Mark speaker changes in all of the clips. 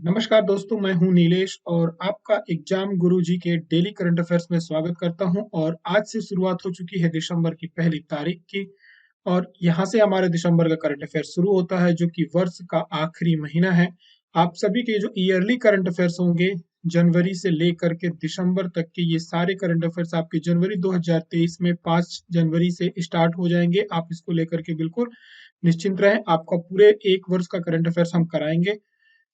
Speaker 1: नमस्कार दोस्तों, मैं हूं नीलेश और आपका एग्जाम गुरुजी के डेली करंट अफेयर्स में स्वागत करता हूं। और आज से शुरुआत हो चुकी है दिसंबर की पहली तारीख की। और यहां से हमारे दिसंबर का करंट अफेयर शुरू होता है, जो कि वर्ष का आखिरी महीना है। आप सभी के जो ईयरली करंट अफेयर्स होंगे, जनवरी से लेकर के दिसंबर तक के ये सारे करंट अफेयर्स आपके जनवरी 2023 में 5 जनवरी से स्टार्ट हो जाएंगे। आप इसको लेकर के बिल्कुल निश्चिंत रहें, आपका पूरे एक वर्ष का करंट अफेयर्स हम कराएंगे।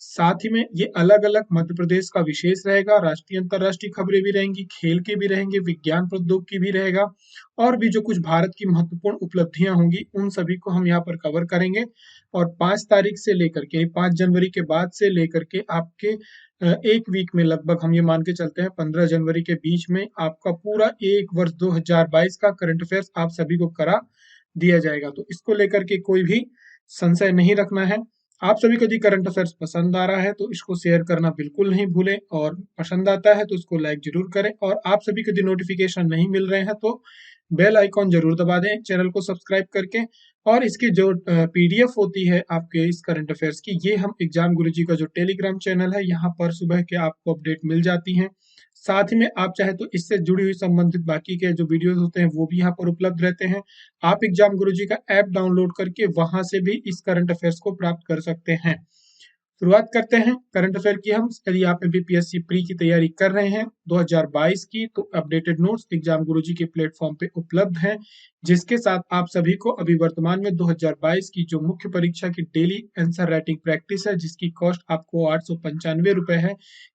Speaker 1: साथ ही में ये अलग-अलग मध्य प्रदेश का विशेष रहेगा, राष्ट्रीय अंतर्राष्ट्रीय खबरें भी रहेंगी, खेल के भी रहेंगे, विज्ञान प्रौद्योगिकी भी रहेगा और भी जो कुछ भारत की महत्वपूर्ण उपलब्धियां होंगी उन सभी को हम यहाँ पर कवर करेंगे। और 5 तारीख से लेकर के 5 जनवरी के बाद से लेकर के आपके 1 वीक में लगभग हम ये मान के चलते हैं 15 जनवरी के बीच में आपका पूरा 1 वर्ष 2022 का करंट अफेयर्स आप सभी को करा दिया जाएगा। तो इसको लेकर के कोई भी संशय नहीं रखना है। आप सभी को यदि करंट अफेयर्स पसंद आ रहा है तो इसको शेयर करना बिल्कुल नहीं भूलें, और पसंद आता है तो इसको लाइक जरूर करें। और आप सभी को यदि नोटिफिकेशन नहीं मिल रहे हैं तो बेल आइकॉन जरूर दबा दें चैनल को सब्सक्राइब करके। और इसकी जो पीडीएफ होती है आपके इस करंट अफेयर्स की, ये हम एग्जाम गुरुजी का जो टेलीग्राम चैनल है यहाँ पर सुबह के आपको अपडेट मिल जाती हैं। साथ ही में आप चाहे तो इससे जुड़ी हुई संबंधित बाकी के जो वीडियोस होते हैं वो भी यहाँ पर उपलब्ध रहते हैं। आप एग्जाम गुरुजी का ऐप डाउनलोड करके वहां से भी इस करंट अफेयर्स को प्राप्त कर सकते हैं। शुरुआत करते हैं करंट अफेयर की हम। यदि आप एमपीपीएससी प्री की तैयारी कर रहे हैं 2022 की, तो अपडेटेड नोट्स एग्जाम गुरुजी के प्लेटफॉर्म पे उपलब्ध हैं, जिसके साथ आप सभी को अभी वर्तमान में 2022 की जो मुख्य परीक्षा की डेली आंसर राइटिंग प्रैक्टिस है, जिसकी कॉस्ट आपको 895 रुपए है,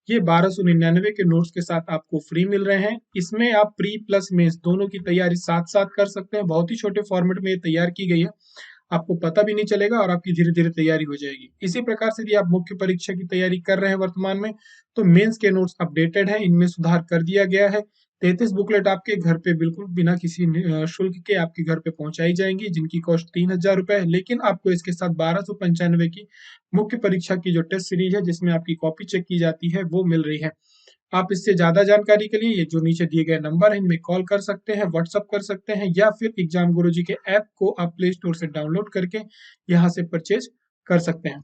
Speaker 1: ये 1299 के नोट्स के साथ आपको फ्री मिल रहे हैं। इसमें आप प्री प्लस मेंस दोनों की तैयारी साथ साथ कर सकते हैं। बहुत ही छोटे फॉर्मेट में ये तैयार की गई है, आपको पता भी नहीं चलेगा और आपकी धीरे धीरे तैयारी हो जाएगी। इसी प्रकार से यदि आप मुख्य परीक्षा की तैयारी कर रहे हैं वर्तमान में, तो मेंस के नोट्स अपडेटेड हैं, इनमें सुधार कर दिया गया है। 33 बुकलेट आपके घर पे बिल्कुल बिना किसी शुल्क के आपके घर पे पहुंचाई जाएंगी, जिनकी कॉस्ट 3000 रुपए है। लेकिन आपको इसके साथ 1295 की मुख्य परीक्षा की जो टेस्ट सीरीज है, जिसमें आपकी कॉपी चेक की जाती है, वो मिल रही है। आप इससे ज़्यादा जानकारी के लिए ये जो नीचे दिए गए नंबर है, इनमें कॉल कर सकते हैं, व्हाट्सअप कर सकते हैं, या फिर एग्जाम गुरुजी के ऐप को आप प्ले स्टोर से डाउनलोड करके यहाँ से परचेज कर सकते हैं।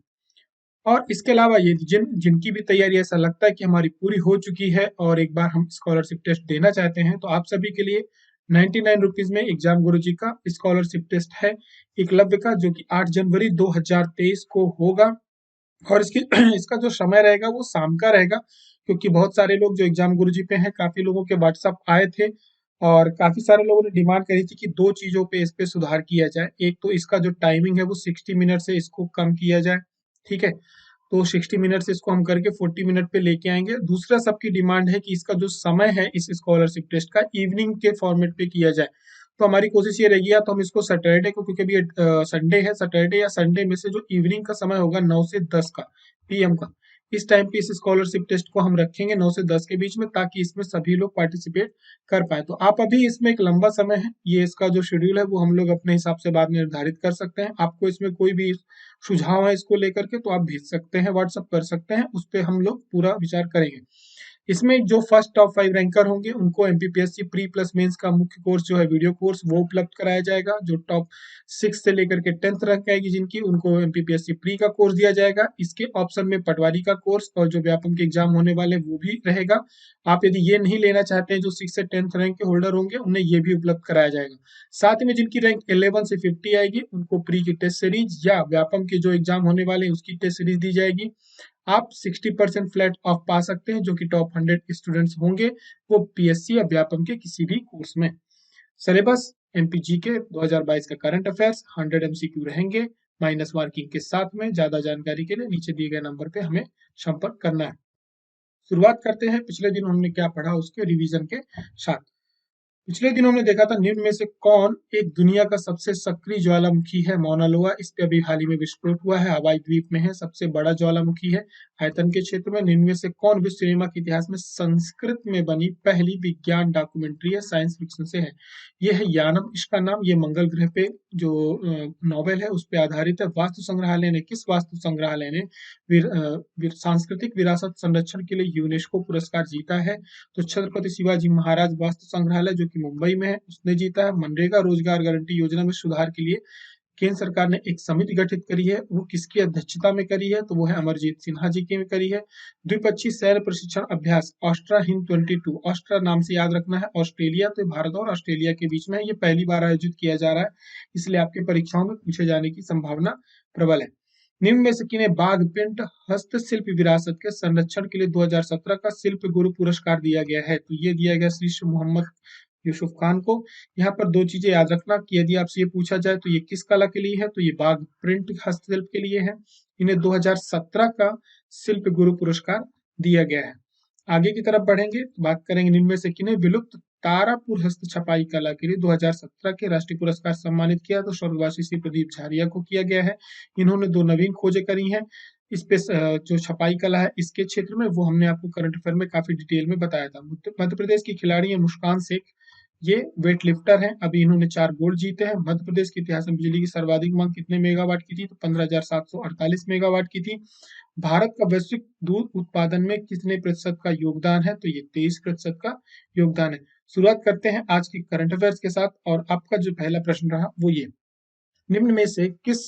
Speaker 1: और इसके अलावा ये जिनकी भी तैयारी ऐसा लगता है कि हमारी पूरी हो चुकी है और एक बार हम स्कॉलरशिप टेस्ट देना चाहते हैं, तो आप सभी के लिए 99 रुपीज में एग्जाम गुरुजी का स्कॉलरशिप टेस्ट है एकलव्य का, जो कि 8 जनवरी 2023 को होगा। और इसकी इसका जो समय रहेगा वो शाम का रहेगा, क्योंकि बहुत सारे लोग जो एग्जाम गुरुजी पे हैं, काफी लोगों के व्हाट्सएप आए थे और काफी सारे लोगों ने डिमांड करी थी कि दो चीजों पे इस पे सुधार किया जाए। एक तो इसका जो टाइमिंग है वो 60 मिनट से इसको कम किया जाए, ठीक है। तो 60 मिनट से इसको हम करके 40 मिनट पे लेके आएंगे। दूसरा सबकी डिमांड है कि इसका जो समय है इस स्कॉलरशिप टेस्ट का, इवनिंग के फॉर्मेट पे किया जाए। तो हमारी कोशिश ये रहेगी, या तो हम इसको सैटरडे को, क्योंकि अभी संडे है, सैटरडे या संडे में से जो इवनिंग का समय होगा 9 से 10 का पीएम का, इस टाइम पे इस स्कॉलरशिप टेस्ट को हम रखेंगे 9 से 10 के बीच में, ताकि इसमें सभी लोग पार्टिसिपेट कर पाए। तो आप अभी इसमें एक लंबा समय है, ये इसका जो शेड्यूल है वो हम लोग अपने हिसाब से बाद में निर्धारित कर सकते हैं। आपको इसमें कोई भी सुझाव है इसको लेकर के, तो आप भेज सकते हैं, व्हाट्सअप कर सकते हैं, उस पर हम लोग पूरा विचार करेंगे। इसमें जो फर्स्ट टॉप 5 रैंकर होंगे उनको एमपीपीएससी प्री प्लस मेंस का मुख्य कोर्स जो है वीडियो कोर्स वो उपलब्ध कराया जाएगा। जो टॉप 6 से लेकर के 10th रैंक आएगी जिनकी, उनको एमपीपीएससी प्री का कोर्स दिया जाएगा। इसके ऑप्शन में पटवारी का कोर्स और जो व्यापम के एग्जाम होने वाले वो भी रहेगा। आप यदि ये नहीं लेना चाहते हैं, जो 6 से 10th रैंक के होल्डर होंगे उन्हें ये भी उपलब्ध कराया जाएगा। साथ में जिनकी रैंक 11 से 50 आएगी उनको प्री की टेस्ट सीरीज या व्यापम के जो एग्जाम होने वाले हैं उसकी टेस्ट सीरीज दी जाएगी। आप 60% फ्लैट ऑफ पा सकते हैं, जो कि टॉप 100 स्टूडेंट्स होंगे, वो पीएससी या व्यापम के किसी भी कोर्स में। सिलेबस एमपीजी के 2022 का करंट अफेयर्स 100 एमसीक्यू रहेंगे, माइनस मार्किंग के साथ में। ज्यादा जानकारी के लिए नीचे दिए गए नंबर पे हमें संपर्क करना है। शुरुआत करते हैं पिछले दिन हमने क्या पढ़ा उसके रिवीजन के साथ। पिछले दिनों हमने देखा था निम्न में से कौन एक दुनिया का सबसे सक्रिय ज्वालामुखी है। मौना लोआ, इस पे अभी हाल ही में विस्फोट हुआ है, हवाई द्वीप में है, सबसे बड़ा ज्वालामुखी है आयतन के क्षेत्र में। निम्न में से कौन विश्व सिनेमा के इतिहास में संस्कृत में बनी पहली विज्ञान डॉक्यूमेंट्री है, साइंस फिक्शन से है। ये है यानम, इसका नाम। ये मंगल ग्रह पे जो नॉवेल है उस पे आधारित है। वास्तु संग्रहालय ने, किस वास्तु संग्रहालय ने सांस्कृतिक विरासत संरक्षण के लिए यूनेस्को पुरस्कार जीता है? तो छत्रपति शिवाजी महाराज वास्तु संग्रहालय, जो कि मुंबई में है, उसने जीता है। मनरेगा रोजगार गारंटी योजना में सुधार के लिए केंद्र सरकार ने एक समिति गठित करी है, वो किसकी अध्यक्षता में करी है? तो वो है अमरजीत सिन्हा जी की में करी है। द्विपक्षीय सैन्य प्रशिक्षण अभ्यास ऑस्ट्रा हिंद 22, ऑस्ट्रा नाम से याद रखना है, ऑस्ट्रेलिया, तो भारत और ऑस्ट्रेलिया के बीच में है, ये पहली बार आयोजित किया जा रहा है, इसलिए आपके परीक्षाओं में पूछे जाने की संभावना प्रबल है। निम्न में से किन्हें बाघ प्रिंट हस्तशिल्प विरासत के संरक्षण के लिए 2017 का शिल्प गुरु पुरस्कार दिया गया है? तो ये दिया गया श्री मोहम्मद यूसुफ खान को। यहाँ पर दो चीजें याद रखना कि यदि आपसे ये पूछा जाए तो ये किस कला के लिए है, तो ये बाघ प्रिंट हस्तशिल्प के लिए है। इन्हें 2017 का शिल्प गुरु पुरस्कार दिया गया है। आगे की तरफ बढ़ेंगे, बात करेंगे इनमें से किन्हें विलुप्त तारापुर हस्त छपाई कला के लिए 2017 के राष्ट्रीय पुरस्कार सम्मानित किया, तो स्वर्गवासी श्री प्रदीप झारिया को किया गया है। इन्होंने दो नवीन खोजें करी हैं। इस पे जो छपाई कला है इसके क्षेत्र में, वो हमने आपको करंट अफेयर में काफी डिटेल में बताया था। मध्य प्रदेश की खिलाड़ी है मुस्कान शेख, ये वेट लिफ्टर हैं। अभी इन्होंने 4 गोल्ड जीते हैं। मध्य प्रदेश के इतिहास में बिजली की सर्वाधिक मांग कितने मेगावाट की थी? तो 15,748 मेगावाट की थी। भारत का वैश्विक दूध उत्पादन में कितने प्रतिशत का योगदान है? तो ये 23% का योगदान है। शुरुआत करते हैं आज की करंट अफेयर्स के साथ, और आपका जो पहला प्रश्न रहा वो ये, निम्न में से किस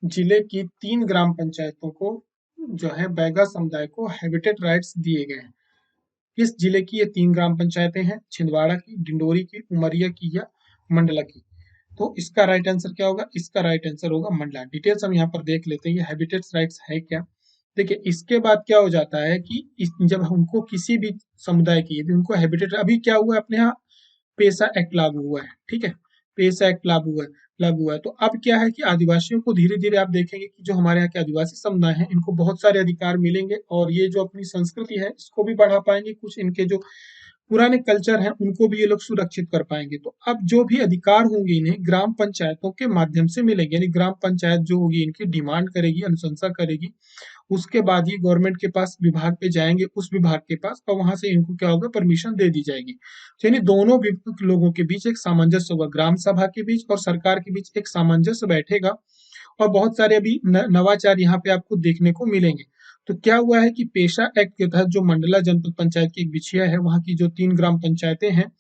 Speaker 1: जिले की 3 ग्राम पंचायतों को जो है बैगा समुदाय को हैबिटेट राइट्स दिए गए हैं? किस जिले की ये 3 ग्राम पंचायतें हैं? छिंदवाड़ा की, डिंडोरी की, उमरिया की या मंडला की? तो इसका राइट आंसर क्या होगा? इसका राइट आंसर होगा मंडला। डिटेल्स हम यहाँ पर देख लेते हैं, ये हैबिटेट राइट्स है क्या। देखिए इसके बाद क्या हो जाता है कि जब उनको किसी भी समुदाय की, यदि उनको हैबिटेट, अभी क्या हुआ है अपने यहाँ, पेसा एक्ट लागू हुआ है, ठीक है, पेसा एक्ट लागू हुआ है। तो अब क्या है कि आदिवासियों को धीरे धीरे आप देखेंगे कि जो हमारे यहाँ के आदिवासी समुदाय हैं इनको बहुत सारे अधिकार मिलेंगे, और ये जो अपनी संस्कृति है इसको भी बढ़ा पाएंगे। कुछ इनके जो पुराने कल्चर हैं उनको भी ये लोग सुरक्षित कर पाएंगे। तो अब जो भी अधिकार होंगे इन्हें ग्राम पंचायतों के माध्यम से मिलेंगे, यानी ग्राम पंचायत जो होगी इनकी डिमांड करेगी, अनुशंसा करेगी, उसके बाद ये गवर्नमेंट के पास विभाग पे जाएंगे, उस विभाग के पास, और वहां से इनको क्या होगा, परमिशन दे दी जाएगी। तो यानी दोनों लोगों के बीच एक सामंजस्य होगा, ग्राम सभा के बीच और सरकार के बीच एक सामंजस्य बैठेगा, और बहुत सारे अभी नवाचार यहाँ पे आपको देखने को मिलेंगे। तो क्या हुआ है कि पेशा एक्ट के तहत जो मंडला जनपद पंचायत की एक बिछिया है, वहां की जो 3 ग्राम पंचायतें हैं,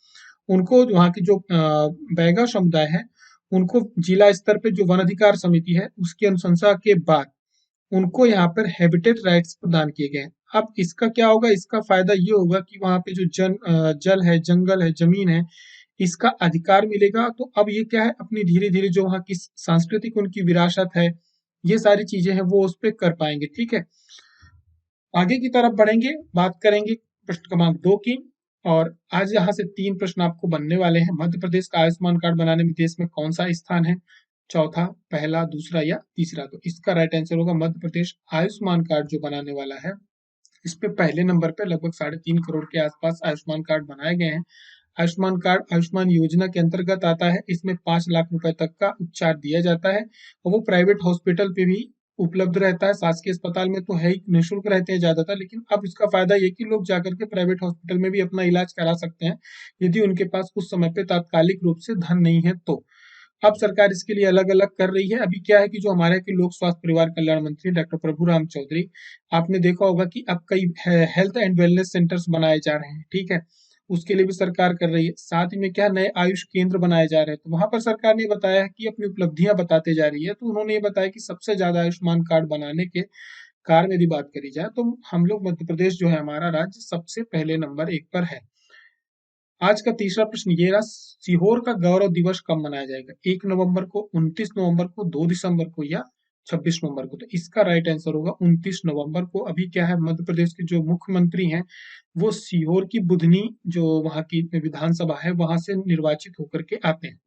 Speaker 1: उनको वहां की जो बैगा समुदाय है, उनको जिला स्तर पे जो वन अधिकार समिति है उसकी अनुशंसा के बाद उनको यहाँ पर हैबिटेट राइट्स प्रदान किए गए हैं। अब इसका क्या होगा, इसका फायदा ये होगा कि वहां पे जो जल है, जंगल है, जमीन है, इसका अधिकार मिलेगा। तो अब ये क्या है, अपनी धीरे धीरे जो वहाँ की सांस्कृतिक उनकी विरासत है, ये सारी चीजें हैं वो उस पर कर पाएंगे, ठीक है। आगे की तरफ बढ़ेंगे, बात करेंगे प्रश्न क्रमांक 2 की, और आज यहाँ से 3 प्रश्न आपको बनने वाले हैं। मध्य प्रदेश का आयुष्मान कार्ड बनाने में देश में कौन सा स्थान है? चौथा, पहला, दूसरा या तीसरा? तो इसका राइट आंसर होगा मध्य प्रदेश आयुष्मान कार्ड जो बनाने वाला है, इस पे पहले नंबर पे लगभग 3.5 करोड़ के आसपास आयुष्मान कार्ड बनाए गए हैं। आयुष्मान कार्ड आयुष्मान योजना के अंतर्गत आता है। इसमें 5 लाख रुपए तक का उपचार दिया जाता है, और वो प्राइवेट हॉस्पिटल पे भी उपलब्ध रहता है। शासकीय अस्पताल में तो है ही, निःशुल्क रहते हैं ज्यादातर, लेकिन अब इसका फायदा ये कि लोग जाकर के प्राइवेट हॉस्पिटल में भी अपना इलाज करा सकते हैं, यदि उनके पास उस समय पे तात्कालिक रूप से धन नहीं है तो। अब सरकार इसके लिए अलग अलग कर रही है। अभी क्या है कि जो हमारे के लोक स्वास्थ्य परिवार कल्याण मंत्री डॉक्टर प्रभुराम चौधरी, आपने देखा होगा कि अब कई हेल्थ एंड वेलनेस सेंटर्स बनाए जा रहे हैं, ठीक है, उसके लिए भी सरकार कर रही है। साथ ही में क्या, नए आयुष केंद्र बनाए जा रहे हैं, तो वहां पर सरकार ने बताया है कि अपनी उपलब्धियां बताते जा रही है। तो उन्होंने ये बताया कि सबसे ज्यादा आयुष्मान कार्ड बनाने के कार्य में यदि बात करी जाए तो हम लोग मध्य प्रदेश जो है हमारा राज्य सबसे पहले नंबर 1 पर है। आज का तीसरा प्रश्न ये रहा, सीहोर का गौरव दिवस कब मनाया जाएगा? 1 नवंबर को, 29 नवंबर को, 2 दिसंबर को या 26 नवंबर को? तो इसका राइट आंसर होगा 29 नवंबर को। अभी क्या है, मध्य प्रदेश के जो मुख्यमंत्री हैं वो सीहोर की बुधनी जो वहां की विधानसभा है वहां से निर्वाचित होकर के आते हैं।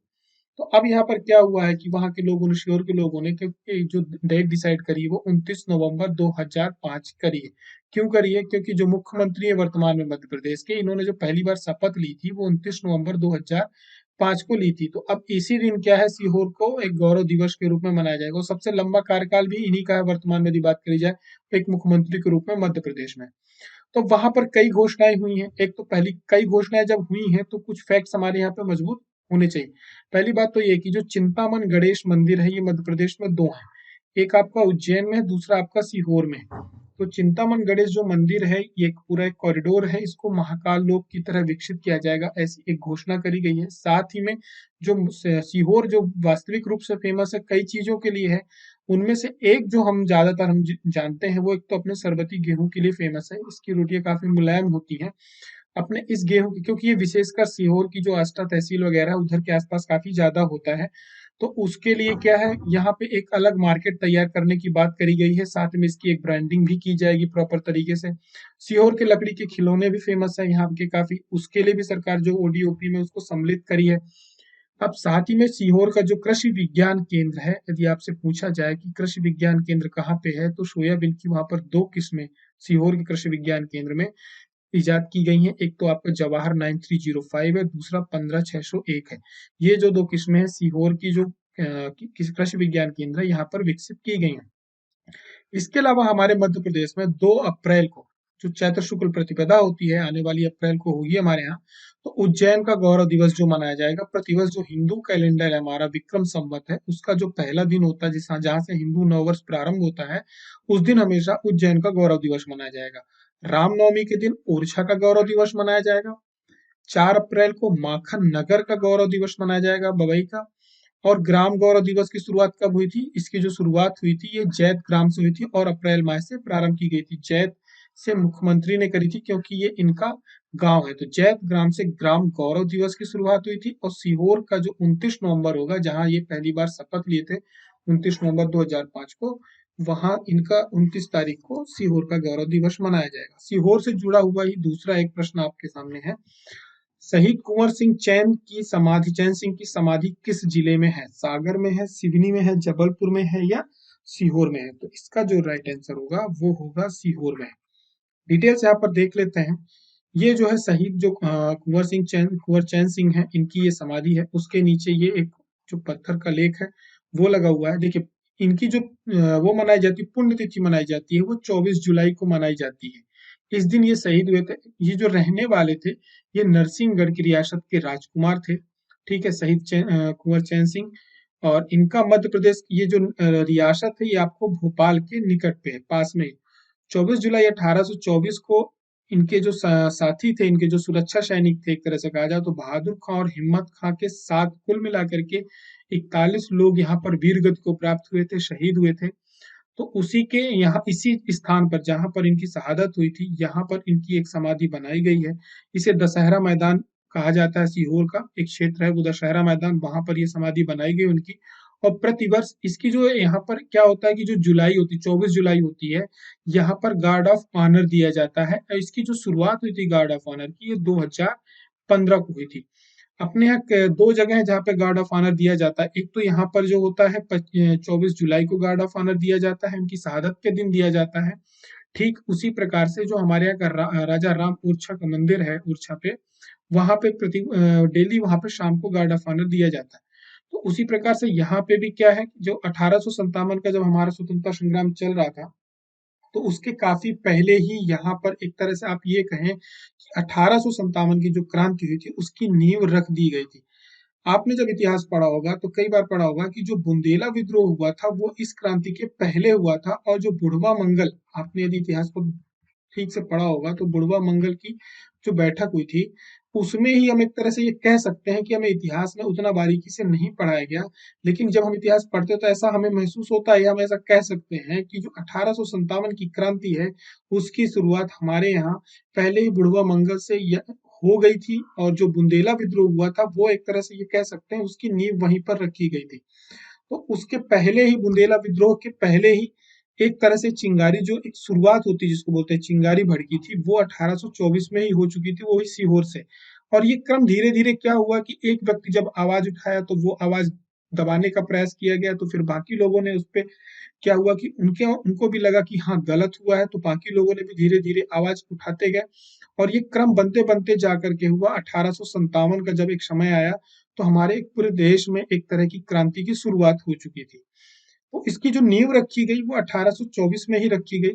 Speaker 1: तो अब यहाँ पर क्या हुआ है कि वहां के लोगों ने, श्योर के लोगों ने, क्योंकि जो डेट डिसाइड करी है वो 29 नवंबर 2005 करी है। क्यों करी है? क्योंकि जो मुख्यमंत्री है वर्तमान में मध्य प्रदेश के, इन्होंने जो पहली बार शपथ ली थी वो 29 नवंबर 2005 को ली थी। तो अब इसी दिन क्या है, सीहोर को एक गौरव दिवस के रूप में मनाया जाएगा। और सबसे लंबा कार्यकाल भी इन्हीं का है वर्तमान में यदि बात करी जाए, एक मुख्यमंत्री के रूप में मध्य प्रदेश में। तो वहां पर कई घोषणाएं हुई हैं। एक तो पहली कई घोषणाएं जब हुई हैं तो कुछ फैक्ट्स हमारे यहाँ पे मजबूत होने चाहिए। पहली बात तो ये कि जो चिंतामन गणेश मंदिर है ये मध्य प्रदेश में 2 हैं, एक आपका उज्जैन में है, दूसरा आपका सीहोर में है। तो चिंतामन गणेश जो मंदिर है, ये एक पूरा एक कॉरिडोर है, इसको महाकाल लोक की तरह विकसित किया जाएगा, ऐसी एक घोषणा करी गई है। साथ ही में जो सीहोर जो वास्तविक रूप से फेमस है कई चीजों के लिए है, उनमें से एक जो हम ज्यादातर हम जानते हैं वो एक तो अपने सरबती गेहूं के लिए फेमस है। इसकी रोटियां काफी मुलायम होती हैं। अपने इस गेहूं की, क्योंकि ये विशेषकर सीहोर की जो आष्टा तहसील वगैरह उधर के आसपास काफी ज्यादा होता है, तो उसके लिए क्या है, यहाँ पे एक अलग मार्केट तैयार करने की बात करी गई है। साथ में इसकी एक ब्रांडिंग भी की जाएगी प्रॉपर तरीके से। सीहोर के लकड़ी के खिलौने भी फेमस है यहाँ के काफी, उसके लिए भी सरकार जो ओडीओपी में उसको सम्मिलित करी है। अब साथ ही में सीहोर का जो कृषि विज्ञान केंद्र है, यदि आपसे पूछा जाए कि कृषि विज्ञान केंद्र कहाँ पे है, तो सोयाबीन की वहां पर दो किस्में सीहोर के कृषि विज्ञान केंद्र में इजाद की गई हैं। एक तो आपका जवाहर 9305 है, दूसरा 15601 है। ये जो दो किस्में हैं सीहोर की जो कृषि विज्ञान केंद्र है यहाँ पर विकसित की गई हैं। इसके अलावा हमारे मध्य प्रदेश में 2 अप्रैल को जो चैत्र शुक्ल प्रतिपदा होती है, आने वाली अप्रैल को होगी हमारे यहाँ, तो उज्जैन का गौरव दिवस जो मनाया जाएगा। प्रतिवर्ष जो हिंदू कैलेंडर है हमारा विक्रम संवत है, उसका जो पहला दिन होता है जिस जहाँ से हिंदू नववर्ष प्रारंभ होता है, उस दिन हमेशा उज्जैन का गौरव दिवस मनाया जाएगा। रामनवमी के दिन ओरछा का गौरव दिवस मनाया जाएगा। 4 अप्रैल को माखन नगर का गौरव दिवस मनाया जाएगा बबई का। और ग्राम गौरव दिवस की शुरुआत कब हुई थी? इसकी जो शुरुआत हुई थी ये जैत ग्राम से हुई थी और अप्रैल माह से प्रारंभ की गई थी। जैत से मुख्यमंत्री ने करी थी क्योंकि ये इनका गांव है, तो जैत ग्राम से ग्राम गौरव दिवस की शुरुआत हुई थी। और सीहोर का जो 29 नवंबर होगा, जहां ये पहली बार शपथ लिए थे 29 नवंबर 2005 को, वहां इनका 29 तारीख को सीहोर का गौरव दिवस मनाया जाएगा। सीहोर से जुड़ा हुआ ही दूसरा एक प्रश्न आपके सामने है। शहीद कुंवर सिंह चैन सिंह की समाधि किस जिले में है? सागर में है, सिवनी में है, जबलपुर में है या सीहोर में है? तो इसका जो राइट आंसर होगा वो होगा सीहोर में। डिटेल्स यहाँ पर देख लेते हैं। ये जो है शहीद जो कुंवर चैन सिंह है, इनकी ये समाधि है। उसके नीचे ये एक जो पत्थर का लेख है वो लगा हुआ है। देखिए, इनकी जो वो मनाई जाती है, पुण्यतिथि मनाई जाती है, वो 24 जुलाई को मनाई जाती है। इस दिन ये शहीद हुए थे। ये जो रहने वाले थे, ये नरसिंहगढ़ की रियासत के राजकुमार थे। ठीक है, कुंवर चैन सिंह। और इनका मध्य प्रदेश ये जो रियासत है, ये आपको भोपाल के निकट पे है, पास में ही। 24 जुलाई 1824 को इनके जो साथी थे, इनके जो सुरक्षा सैनिक थे, एक तरह से कहा जाए तो बहादुर खां और हिम्मत खां के साथ कुल मिलाकर के 41 लोग यहाँ पर वीर गति को प्राप्त हुए थे, शहीद हुए थे। तो उसी के यहाँ इसी स्थान पर जहां पर इनकी शहादत हुई थी, यहाँ पर इनकी एक समाधि बनाई गई है। इसे दशहरा मैदान कहा जाता है। सीहोर का एक क्षेत्र है वो दशहरा मैदान, वहां पर ये समाधि बनाई गई उनकी। और प्रतिवर्ष इसकी जो यहाँ पर क्या होता है कि जो जुलाई होती 24 जुलाई होती है, यहाँ पर गार्ड ऑफ ऑनर दिया जाता है। और इसकी जो शुरुआत हुई थी गार्ड ऑफ ऑनर की, ये 2015 को हुई थी। अपने यहाँ दो जगह है जहाँ पे गार्ड ऑफ ऑनर दिया जाता है। एक तो यहाँ पर जो होता है 24 जुलाई को गार्ड ऑफ ऑनर दिया जाता है, इनकी शहादत के दिन दिया जाता है। ठीक उसी प्रकार से जो हमारे यहाँ का राजा राम ओरछा का मंदिर है ओरछा पे, वहां पे डेली वहां पे शाम को गार्ड ऑफ ऑनर दिया जाता है। तो उसी प्रकार से यहाँ पे भी क्या है, जो 1857 का जब हमारा स्वतंत्रता संग्राम चल रहा था, तो उसके काफी पहले ही यहाँ पर एक तरह से आप ये कहें कि 1857 की जो क्रांति हुई थी उसकी नींव रख दी गई थी। आपने जब इतिहास पढ़ा होगा तो कई बार पढ़ा होगा कि जो बुंदेला विद्रोह हुआ था वो इस क्रांति के पहले हुआ था। और जो बुढ़वा मंगल, आपने यदि इतिहास को ठीक से पढ़ा होगा तो बुढ़वा मंगल की जो बैठक हुई थी, उसमें ही हम एक तरह से ये कह सकते हैं कि हमें इतिहास में उतना बारीकी से नहीं पढ़ाया गया। लेकिन जब हम इतिहास पढ़ते हैं तो ऐसा हमें महसूस होता है, या हम ऐसा कह सकते हैं कि जो 1857 की क्रांति है, उसकी शुरुआत हमारे यहाँ पहले ही बुढ़वा मंगल से हो गई थी। और जो बुंदेला विद्रोह हुआ था वो एक तरह से ये कह सकते हैं उसकी नींव वहीं पर रखी गई थी। तो उसके पहले ही बुंदेला विद्रोह के पहले ही एक तरह से चिंगारी जो एक शुरुआत होती है जिसको बोलते हैं चिंगारी भड़की थी, वो 1824 में ही हो चुकी थी, वो ही सीहोर से। और ये क्रम धीरे धीरे क्या हुआ कि एक व्यक्ति जब आवाज उठाया तो वो आवाज दबाने का प्रयास किया गया, तो फिर बाकी लोगों ने उस पे क्या हुआ कि उनके उनको भी लगा कि हाँ गलत हुआ है, तो बाकी लोगों ने भी धीरे धीरे आवाज उठाते गए। और ये क्रम बनते बनते जा करके हुआ 1857 का जब एक समय आया, तो हमारे पूरे देश में एक तरह की क्रांति की शुरुआत हो चुकी थी। तो इसकी जो नींव रखी गई वो 1824 में ही रखी गई।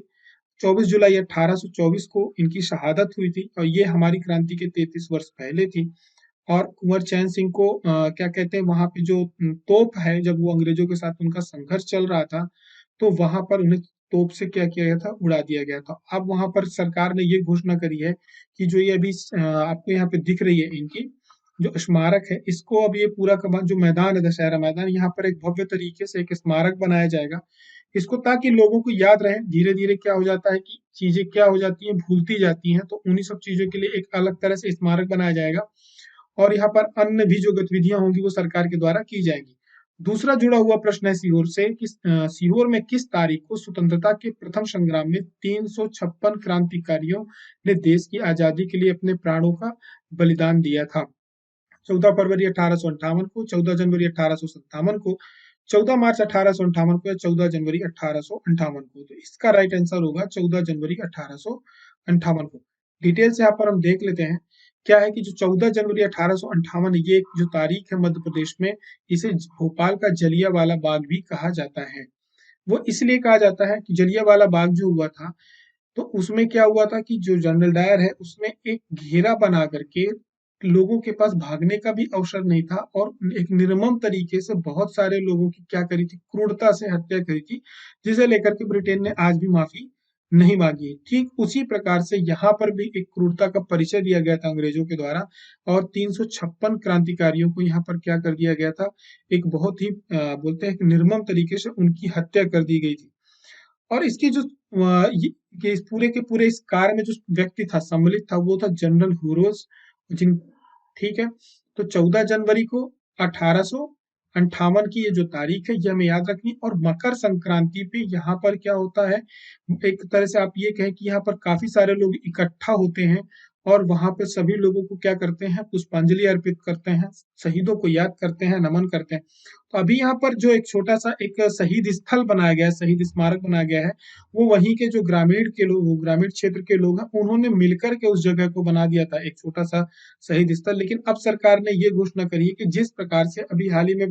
Speaker 1: 24 जुलाई 1824 को इनकी शहादत हुई थी और ये हमारी क्रांति के 33 वर्ष पहले थी। और कुंवर चैन सिंह को क्या कहते हैं, वहां पे जो तोप है, जब वो अंग्रेजों के साथ उनका संघर्ष चल रहा था, तो वहां पर उन्हें तोप से क्या किया गया था, उड़ा दिया गया था। अब वहां पर सरकार ने ये घोषणा करी है कि जो ये अभी आपको यहाँ पे दिख रही है इनकी जो स्मारक है, इसको अब ये पूरा का जो मैदान है, दशहरा मैदान, यहाँ पर एक भव्य तरीके से एक स्मारक बनाया जाएगा। इसको ताकि लोगों को याद रहे, धीरे धीरे क्या हो जाता है कि चीजें क्या हो जाती हैं, भूलती जाती हैं, तो उन्हीं सब चीजों के लिए एक अलग तरह से स्मारक बनाया जाएगा। और यहाँ पर अन्य भी जो गतिविधियां होंगी वो सरकार के द्वारा की जाएंगी। दूसरा जुड़ा हुआ प्रश्न है सीहोर से कि सीहोर में किस तारीख को स्वतंत्रता के प्रथम संग्राम में 356 क्रांतिकारियों ने देश की आजादी के लिए अपने प्राणों का बलिदान दिया था? 14 फरवरी 1858 को, 14 जनवरी 1857 को, 14 मार्च 1858 को, या 14 जनवरी 1858 को? तो इसका राइट आंसर होगा 14 जनवरी 1858 को। डिटेल से यहाँ पर हम देख लेते हैं। क्या है कि जो 14 जनवरी 1858, ये एक जो तारीख है मध्य प्रदेश में, इसे भोपाल का जलियांवाला बाग भी कहा जाता है। वो इसलिए कहा जाता है कि जलियांवाला बाग जो हुआ था, तो उसमें क्या हुआ था कि जो जनरल डायर है उसने एक घेरा बना करके लोगों के पास भागने का भी अवसर नहीं था, और एक निर्मम तरीके से बहुत सारे लोगों की क्या करी थी, क्रूरता से हत्या करी थी, जिसे लेकर के ब्रिटेन ने आज भी माफी नहीं मांगी है। ठीक उसी प्रकार से यहाँ पर भी एक क्रूरता का परिचय दिया गया था अंग्रेजों के द्वारा, और 356 क्रांतिकारियों को यहाँ पर क्या कर दिया गया था, एक बहुत ही बोलते हैं कि निर्मम तरीके से उनकी हत्या कर दी गई थी। और इसकी जो ये इस पूरे के पूरे इस कार्य में जो व्यक्ति था, सम्मिलित था, वो था जनरल हुरोज जिन ठीक है। तो 14 जनवरी को 1858 की ये जो तारीख है, ये हमें याद रखनी है। और मकर संक्रांति पे यहाँ पर क्या होता है, एक तरह से आप ये कहें कि यहाँ पर काफी सारे लोग इकट्ठा होते हैं, और वहां पे सभी लोगों को क्या करते हैं, पुष्पांजलि अर्पित करते हैं, शहीदों को याद करते हैं, नमन करते हैं। तो अभी यहाँ पर जो एक छोटा सा एक शहीद स्थल बनाया गया है, शहीद स्मारक बनाया गया है, वो वहीं के जो ग्रामीण के लोग, ग्रामीण क्षेत्र के लोग हैं, उन्होंने मिलकर के उस जगह को बना दिया था, एक छोटा सा शहीद स्थल। लेकिन अब सरकार ने ये घोषणा करी है कि जिस प्रकार से अभी हाल ही में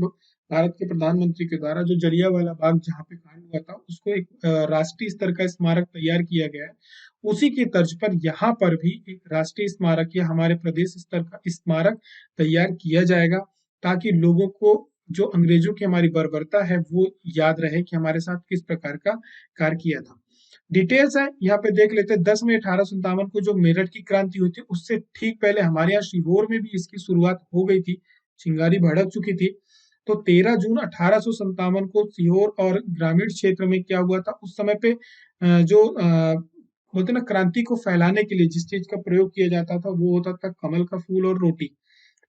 Speaker 1: भारत के प्रधानमंत्री के द्वारा जो जलियांवाला बाग जहाँ पे कांड हुआ था, उसको एक राष्ट्रीय स्तर का स्मारक तैयार किया गया है, उसी की तर्ज पर यहाँ पर भी एक राष्ट्रीय स्मारक या हमारे प्रदेश स्तर का स्मारक तैयार किया जाएगा, ताकि लोगों को जो अंग्रेजों की हमारी बर्बरता है वो याद रहे कि हमारे साथ किस प्रकार का कार्य किया था। डिटेल्स है यहाँ पे देख लेते हैं। 10 मई 1857 को जो मेरठ की क्रांति हुई थी, उससे ठीक पहले हमारे यहाँ सीहोर में भी इसकी शुरुआत हो गई थी, चिंगारी भड़क चुकी थी। तो 13 जून 1857 को सीहोर और ग्रामीण क्षेत्र में क्या हुआ था, उस समय पे जो बोलते ना क्रांति को फैलाने के लिए जिस चीज का प्रयोग किया जाता था, वो होता था कमल का फूल और रोटी।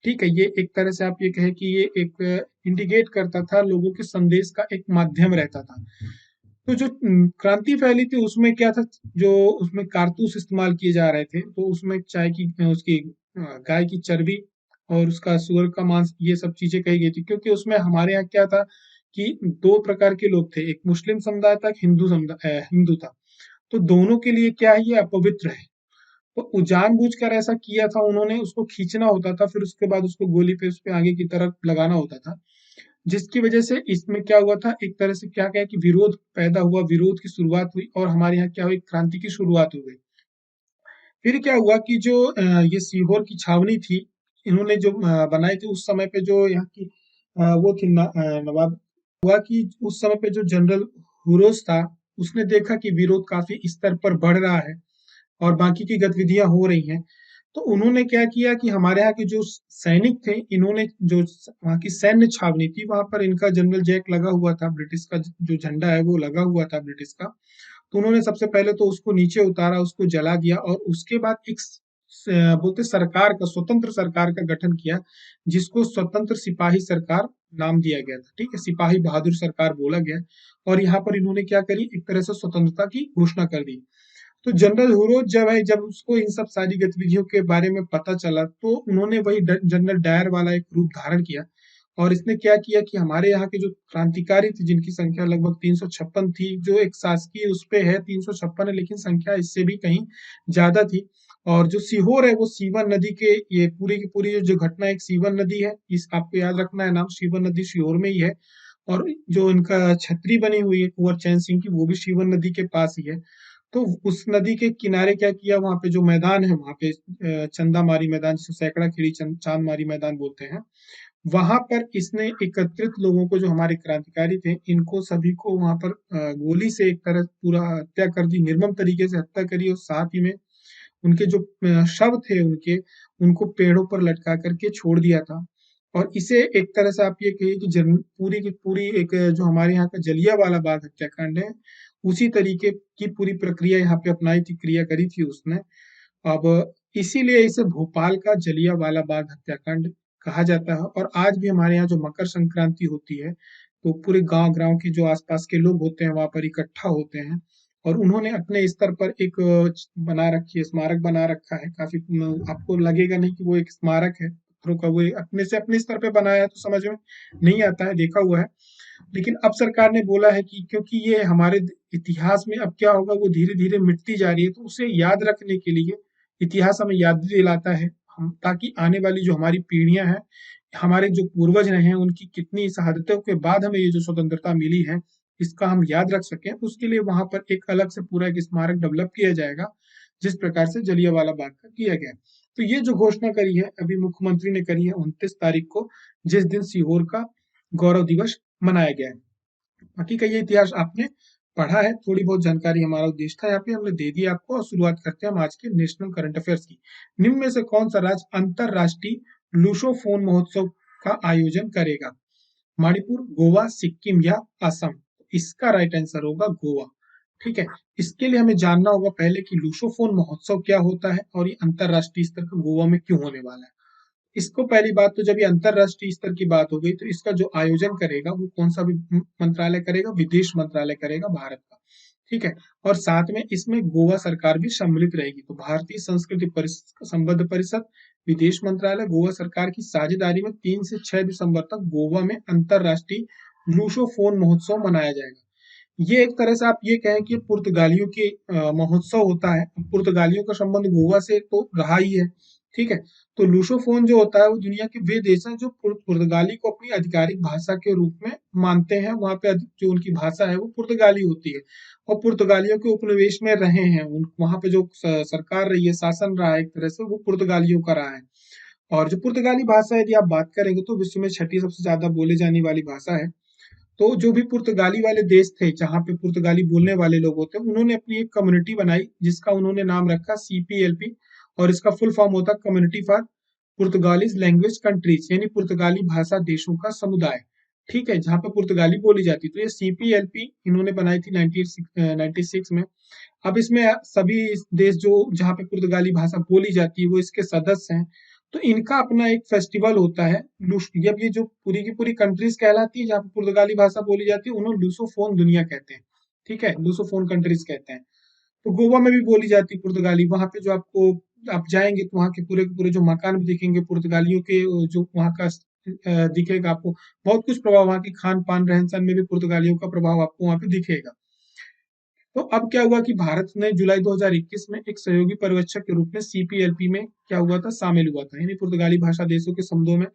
Speaker 1: ठीक है, ये एक तरह से आप ये कहें कि ये एक इंडिकेट करता था, लोगों के संदेश का एक माध्यम रहता था। तो जो क्रांति फैली थी उसमें क्या था, जो उसमें कारतूस इस्तेमाल किए जा रहे थे, तो उसमें चाय की उसकी गाय की चर्बी और उसका सुअर का मांस, ये सब चीजें कही गई थी, क्योंकि उसमें हमारे यहाँ क्या था कि दो प्रकार के लोग थे, एक मुस्लिम समुदाय था, एक हिंदू समुदाय हिंदू था। तो दोनों के लिए क्या है, ये अपवित्र है। तो वो जानबूझकर ऐसा किया था उन्होंने, उसको खींचना होता था, फिर उसके बाद उसको गोली पे उस पे आगे की तरफ लगाना होता था, जिसकी वजह से इसमें क्या हुआ था, एक तरह से क्या कहें कि विरोध पैदा हुआ, विरोध की शुरुआत हुई, और हमारे यहाँ क्या हुई, क्रांति की शुरुआत हो गई। फिर क्या हुआ कि जो ये सीहोर की छावनी थी, इन्होंने जो बनाई थी उस समय पे, जो यहाँ की वो थी नवाब, हुआ कि उस समय पे जो जनरल हुरोज था, उसने देखा कि विरोध काफी स्तर पर बढ़ रहा है और बाकी की गतिविधियां हो रही हैं। तो उन्होंने क्या किया कि हमारे यहाँ के जो सैनिक थे, इन्होंने जो वहाँ की सैन्य छावनी थी, वहां पर इनका जनरल जैक लगा हुआ था, ब्रिटिश का जो झंडा है वो लगा हुआ था ब्रिटिश का। तो उन्होंने सबसे पहले तो उसको नीचे उतारा, उसको जला दिया, और उसके बाद एक बोलते सरकार का, स्वतंत्र सरकार का गठन किया, जिसको स्वतंत्र सिपाही सरकार नाम दिया गया था। ठीक है, सिपाही बहादुर सरकार बोला गया। और यहाँ पर इन्होंने क्या करी, एक तरह से स्वतंत्रता की घोषणा कर दी। तो जनरल हुरोज जब है, जब उसको इन सब सारी गतिविधियों के बारे में पता चला, तो उन्होंने वही जनरल डायर वाला एक रूप धारण किया, और इसने क्या किया कि हमारे यहाँ के जो क्रांतिकारी थे, जिनकी संख्या लगभग 356 थी, जो एक शासकीय उस पे है 356 है, लेकिन संख्या इससे भी कहीं ज्यादा थी। और जो सीहोर है, वो सीवन नदी के, ये पूरी की पूरी जो घटना, एक सीवन नदी है, इस आपको याद रखना है नाम, सीवन नदी सीहोर में ही है। और जो इनका छतरी बनी हुई है कुंवर चैन सिंह की, वो भी सीवन नदी के पास ही है। तो उस नदी के किनारे क्या किया, वहां पे जो मैदान है, वहां पे चंदा मारी मैदान, जिसे सैकड़ा खिड़ी चांद मारी मैदान बोलते हैं, वहां पर इसने एकत्रित लोगों को, जो हमारे क्रांतिकारी थे, इनको सभी को वहां पर गोली से एक तरह पूरा हत्या कर दी, निर्मम तरीके से हत्या करी, और साथ ही में उनके जो शव थे उनके, उनको पेड़ों पर लटका करके छोड़ दिया था। और इसे एक तरह से आप ये कहिए कि पूरी की पूरी एक जो हमारे यहाँ का जलियांवाला बाग हत्याकांड है, उसी तरीके की पूरी प्रक्रिया यहाँ पे अपनाई थी, क्रिया करी थी उसने। अब इसीलिए इसे भोपाल का जलियांवाला बाग हत्याकांड कहा जाता है। और आज भी हमारे यहाँ जो मकर संक्रांति होती है, तो पूरे गांव-गांव के जो आसपास के लोग होते हैं वहां पर इकट्ठा होते हैं, और उन्होंने अपने स्तर पर एक बना रखी है, स्मारक बना रखा है। काफी आपको लगेगा नहीं कि वो एक स्मारक है पत्थरों का, वो अपने से अपने स्तर पे बनाया है, तो समझ में नहीं आता है, देखा हुआ है। लेकिन अब सरकार ने बोला है कि क्योंकि ये हमारे इतिहास में अब क्या होगा, वो धीरे धीरे मिटती जा रही है, तो उसे याद रखने के लिए इतिहास हमें याद दिलाता है, हम ताकि आने वाली जो हमारी पीढ़ियां हैं, हमारे जो पूर्वज रहे हैं, उनकी कितनी शहादतों के बाद हमें ये जो स्वतंत्रता मिली है, इसका हम याद रख सकें। उसके लिए वहां पर एक अलग से पूरा एक स्मारक डेवलप किया जाएगा, जिस प्रकार से जलियांवाला बाग का किया गया। तो ये जो घोषणा करी है अभी मुख्यमंत्री ने करी है 29 तारीख को, जिस दिन सीहोर का गौरव दिवस मनाया गया है। बाकी का ये इतिहास आपने पढ़ा है, थोड़ी बहुत जानकारी हमारा उद्देश्य था यहाँ पे हमने दे दी आपको। और शुरुआत करते हैं हम आज के नेशनल करंट अफेयर्स की। निम्न में से कौन सा राज्य अंतरराष्ट्रीय लूसोफोन महोत्सव का आयोजन करेगा? मणिपुर, गोवा, सिक्किम या असम? इसका राइट आंसर होगा गोवा। ठीक है, इसके लिए हमें जानना होगा पहले कि लूसोफोन महोत्सव क्या होता है और ये अंतरराष्ट्रीय स्तर का गोवा में क्यों होने वाला है। इसको पहली बात तो, जब ये अंतरराष्ट्रीय स्तर की बात हो गई, तो इसका जो आयोजन करेगा वो कौन सा भी मंत्रालय करेगा? विदेश मंत्रालय करेगा भारत का। ठीक है, और साथ में इसमें गोवा सरकार भी सम्मिलित रहेगी। तो भारतीय संस्कृति संबद्ध परिषद, विदेश मंत्रालय, गोवा सरकार की साझेदारी में 3 से 6 दिसंबर तक गोवा में अंतरराष्ट्रीय लूसोफोन महोत्सव मनाया जाएगा। ये एक तरह से आप ये कहें कि पुर्तगालियों के महोत्सव होता है। पुर्तगालियों का संबंध गोवा से तो रहा ही है। ठीक है, तो लूसोफोन जो होता है वो दुनिया के वे देश हैं जो पुर्तगाली को अपनी आधिकारिक भाषा के रूप में मानते हैं। वहां पे जो उनकी भाषा है वो पुर्तगाली होती है, और पुर्तगालियों के उपनिवेश में रहे हैं। वहां पे जो सरकार रही है, शासन रहा है, एक तरह से वो पुर्तगालियों का रहा है। और जो पुर्तगाली भाषा यदि आप बात करेंगे तो विश्व में छठी सबसे ज्यादा बोले जाने वाली भाषा है। तो जो भी पुर्तगाली वाले देश थे, जहाँ पे पुर्तगाली बोलने वाले लोग होते हैं, उन्होंने अपनी एक कम्युनिटी बनाई जिसका उन्होंने नाम रखा CPLP। और इसका फुल फॉर्म होता है कम्युनिटी फॉर पुर्तगालीज लैंग्वेज कंट्रीज, यानी पुर्तगाली भाषा देशों का समुदाय। ठीक है, जहाँ पे पुर्तगाली बोली जाती, तो ये CPLP इन्होंने बनाई थी 1996 में। अब इसमें सभी देश जो जहाँ पे पुर्तगाली भाषा बोली जाती है वो इसके सदस्य हैं। तो इनका अपना एक फेस्टिवल होता है। जब ये जो पूरी की पूरी कंट्रीज कहलाती है जहाँ पे पुर्तगाली भाषा बोली जाती है, उन्हें लूसोफोन दुनिया कहते हैं। ठीक है, लूसोफोन कंट्रीज कहते हैं। तो गोवा में भी बोली जाती है पुर्तगाली। वहां पे जो आपको, आप जाएंगे तो वहाँ के पूरे जो मकान भी दिखेंगे पुर्तगालियों के, जो वहाँ का दिखेगा आपको। बहुत कुछ प्रभाव वहाँ के खान पान रहन सहन में भी पुर्तगालियों का प्रभाव आपको वहाँ पे दिखेगा। तो अब क्या हुआ कि भारत ने जुलाई 2021 में एक सहयोगी पर्यवेक्षक के रूप में CPLP में क्या हुआ था, शामिल हुआ था, यानी पुर्तगाली भाषा देशों के समूह में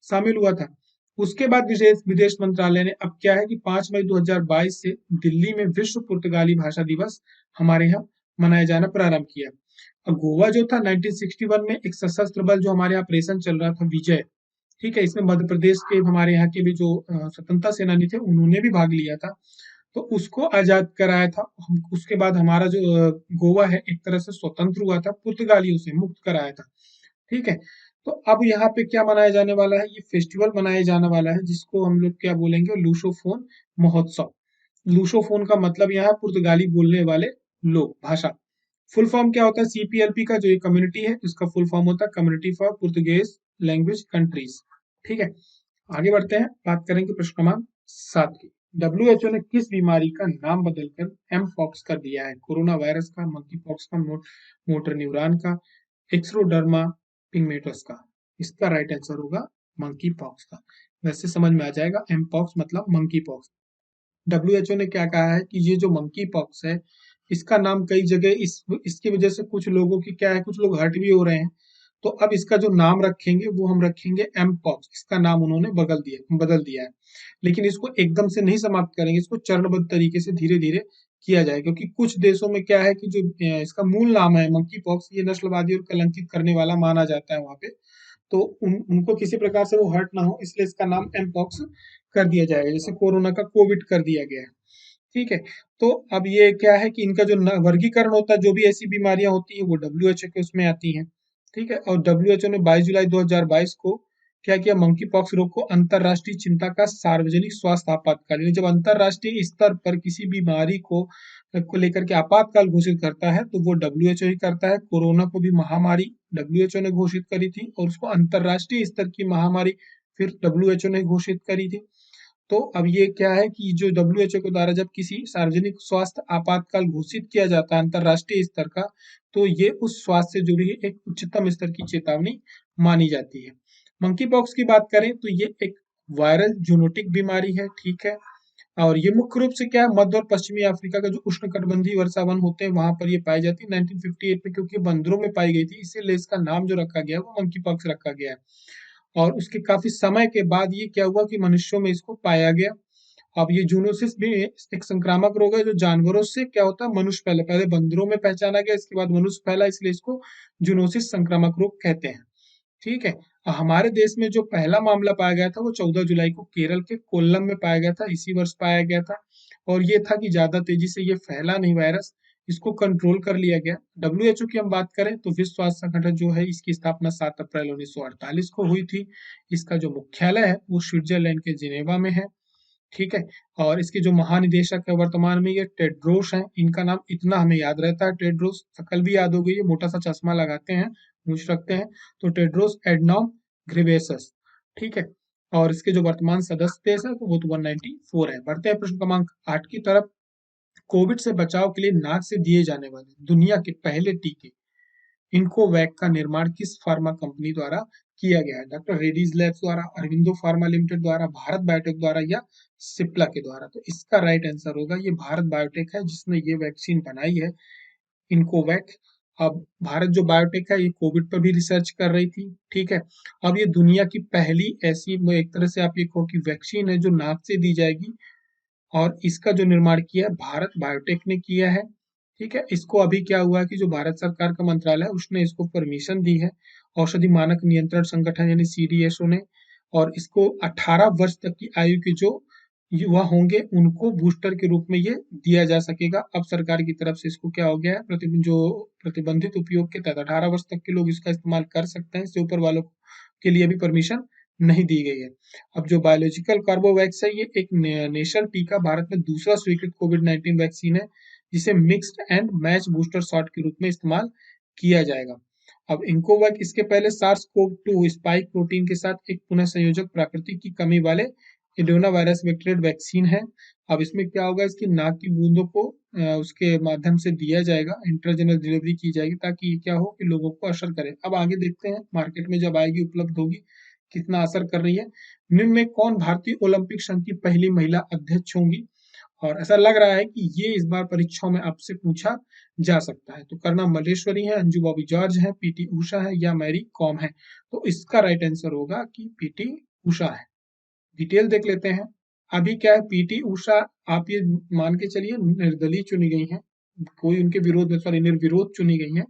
Speaker 1: शामिल हुआ था। उसके बाद विदेश विदेश मंत्रालय ने अब क्या है कि 5 मई 2022 से दिल्ली में विश्व पुर्तगाली भाषा दिवस हमारे यहाँ मनाया जाना प्रारंभ किया। और गोवा जो था 1961 में एक सशस्त्र बल जो हमारे यहाँ ऑपरेशन चल रहा था विजय। ठीक है, इसमें मध्य प्रदेश के हमारे यहाँ के भी जो स्वतंत्रता सेनानी थे उन्होंने भी भाग लिया था। तो उसको आजाद कराया था। उसके बाद हमारा जो गोवा है एक तरह से स्वतंत्र हुआ था, पुर्तगालियों से मुक्त कराया था। ठीक है, तो अब यहाँ पे क्या मनाया जाने वाला है? ये फेस्टिवल मनाया जाने वाला है जिसको हम लोग क्या बोलेंगे, लूसोफोन महोत्सव। लूसोफोन का मतलब यहाँ पुर्तगाली बोलने वाले लोग, भाषा। फुल फॉर्म क्या होता है? CPLP का जो ये कम्युनिटी है इसका फुल फॉर्म होता है community for Portuguese language countries. ठीक है, आगे बढ़ते हैं, बात करेंगे प्रश्न क्रमांक 7 की। WHO ने किस बीमारी का नाम बदलकर एम पॉक्स कर दिया है? कोरोना वायरस का, मंकी पॉक्स का, मोटर न्यूरॉन का, एक्सरोडर्मा पिगमेटस का? इसका राइट आंसर होगा मंकी पॉक्स का। वैसे समझ में आ जाएगा, एम पॉक्स मतलब मंकी पॉक्स। WHO ने क्या कहा है कि ये जो मंकी पॉक्स है, इसका नाम कई जगह इसकी वजह से कुछ लोगों की क्या है, कुछ लोग हर्ट भी हो रहे हैं। तो अब इसका जो नाम रखेंगे वो हम रखेंगे एम पॉक्स। इसका नाम उन्होंने बदल दिया है। लेकिन इसको एकदम से नहीं समाप्त करेंगे, इसको चरणबद्ध तरीके से धीरे धीरे किया जाए, क्योंकि कुछ देशों में क्या है कि जो इसका मूल नाम है मंकी पॉक्स, ये नस्लवादी और कलंकित करने वाला माना जाता है वहां पे। तो उनको किसी प्रकार से वो हर्ट ना हो, इसलिए इसका नाम एम पॉक्स कर दिया जाएगा, जैसे कोरोना का कोविड कर दिया गया है। ठीक है। तो अब ये क्या है कि इनका जो वर्गीकरण होता है, जो भी ऐसी बीमारियां होती है वो डब्ल्यूएचओ के उसमें आती हैं। ठीक है। और डब्ल्यूएचओ ने 22 जुलाई 2022 को क्या किया, मंकी पॉक्स रोग को अंतरराष्ट्रीय चिंता का सार्वजनिक स्वास्थ्य आपातकाल, यानी जब अंतरराष्ट्रीय स्तर पर किसी बीमारी को लेकर के आपातकाल घोषित करता है तो वो डब्ल्यूएचओ ही करता है। कोरोना को भी महामारी डब्ल्यूएचओ ने घोषित करी थी और उसको अंतरराष्ट्रीय स्तर की महामारी फिर डब्ल्यूएचओ ने घोषित करी थी। तो अब ये क्या है कि जो डब्ल्यूएचओ के द्वारा जब किसी सार्वजनिक स्वास्थ्य आपातकाल घोषित किया जाता है अंतरराष्ट्रीय स्तर का, तो ये उस स्वास्थ्य से जुड़ी एक उच्चतम स्तर की चेतावनी मानी जाती है। मंकी पॉक्स की बात करें तो ये एक वायरल जूनोटिक बीमारी है। ठीक है। और ये मुख्य रूप से क्या है, मध्य और पश्चिमी अफ्रीका का जो उष्णकटिबंधीय वर्षावन होते हैं वहां पर ये पाई जाती है। 1958 में क्योंकि बंदरों में पाई गई थी, इसीलिए इसका नाम जो रखा गया है वो मंकी पॉक्स रखा गया है। और उसके काफी समय के बाद ये क्या हुआ कि मनुष्यों में इसको पाया गया। अब ये जूनोसिस भी एक संक्रामक रोग है जो जानवरों से क्या होता है, मनुष्य पहले पहले बंदरों में पहचाना गया, इसके बाद मनुष्य फैला, इसलिए इसको जूनोसिस संक्रामक रोग कहते हैं। ठीक है। हमारे देश में जो पहला मामला पाया गया था वो 14 जुलाई को केरल के कोल्लम में पाया गया था, इसी वर्ष पाया गया था। और ये था कि ज्यादा तेजी से ये फैला नहीं वायरस, इसको कंट्रोल कर लिया गया। डब्ल्यूएचओ की हम बात करें तो विश्व स्वास्थ्य संगठन जो है इसकी स्थापना 7 अप्रैल 1948 को हुई थी। इसका जो मुख्यालय है वो स्विट्जरलैंड के जिनेवा में है। ठीक है। और इसके जो महानिदेशक है वर्तमान में ये टेड्रोस हैं। इनका नाम इतना हमें याद रहता है, टेड्रोस, शकल भी याद हो गई है, मोटा सा चश्मा लगाते हैं, मूंछ रखते हैं, तो टेड्रोस एडनॉम घिब्रेयेसस। ठीक है। और इसके जो वर्तमान सदस्य देश है तो वो तो 194 है। बढ़ते हैं प्रश्न क्रमांक 8 की तरफ। कोविड से बचाव के लिए नाक से दिए जाने वाले दुनिया के पहले टीके इन्कोवैक का निर्माण किस फार्मा कंपनी द्वारा किया गया है? डॉक्टर रेड्डीज लैब्स द्वारा, अरविंदो फार्मा लिमिटेड द्वारा, भारत बायोटेक द्वारा या सिप्ला के द्वारा? तो इसका राइट आंसर होगा ये भारत बायोटेक है जिसने ये वैक्सीन बनाई है, इन्कोवैक। अब भारत जो बायोटेक है ये कोविड पर भी रिसर्च कर रही थी। ठीक है। अब ये दुनिया की पहली ऐसी, एक तरह से आप ये कहो कि वैक्सीन है जो नाक से दी जाएगी, और इसका जो निर्माण किया है भारत बायोटेक ने किया है। ठीक है। इसको अभी क्या हुआ है कि जो भारत सरकार का मंत्रालय है उसने इसको परमिशन दी है, औषधि मानक नियंत्रण संगठन यानी सीडीएसओ ने। और इसको 18 वर्ष तक की आयु के जो युवा होंगे उनको बूस्टर के रूप में ये दिया जा सकेगा। अब सरकार की तरफ से इसको क्या हो गया है, जो प्रतिबंधित उपयोग के तहत 18 वर्ष तक के लोग इसका इस्तेमाल कर सकते हैं, इससे ऊपर वालों के लिए भी परमिशन नहीं दी गई है। अब जो बायोलॉजिकल कार्बोवैक्स है ये एक नेशनल टीका भारत में दूसरा स्वीकृत कोविड-19 वैक्सीन है, जिसे mixed and match booster shot के रूप में इस्तेमाल किया जाएगा। अब इन्कोवैक इसके पहले सार्स कोव 2 स्पाइक प्रोटीन के साथ एक पुनः संयोजक प्रकृति की कमी वाले एडोना वायरस वेक्टेड वैक्सीन है। अब इसमें क्या होगा, इसकी नाक की बूंदों को उसके माध्यम से दिया जाएगा, इंट्राजेनल डिलीवरी की जाएगी ताकि ये क्या हो कि लोगों को असर करे। अब आगे देखते हैं मार्केट में जब आएगी उपलब्ध होगी कितना असर कर रही है। निम्न में कौन भारतीय ओलंपिक संघ की पहली महिला अध्यक्ष होंगी? और ऐसा लग रहा है कि ये इस बार परीक्षाओं में आपसे पूछा जा सकता है। तो करुणा मल्लेश्वरी है, अंजू बॉबी जॉर्ज है, पीटी उषा है या मैरी कॉम है? तो इसका राइट आंसर होगा कि पीटी उषा है। डिटेल देख लेते हैं। अभी क्या है, पीटी उषा आप ये मान के चलिए निर्दलीय चुनी गई हैं, कोई उनके विरोध में, सॉरी, निर्विरोध चुनी गई हैं,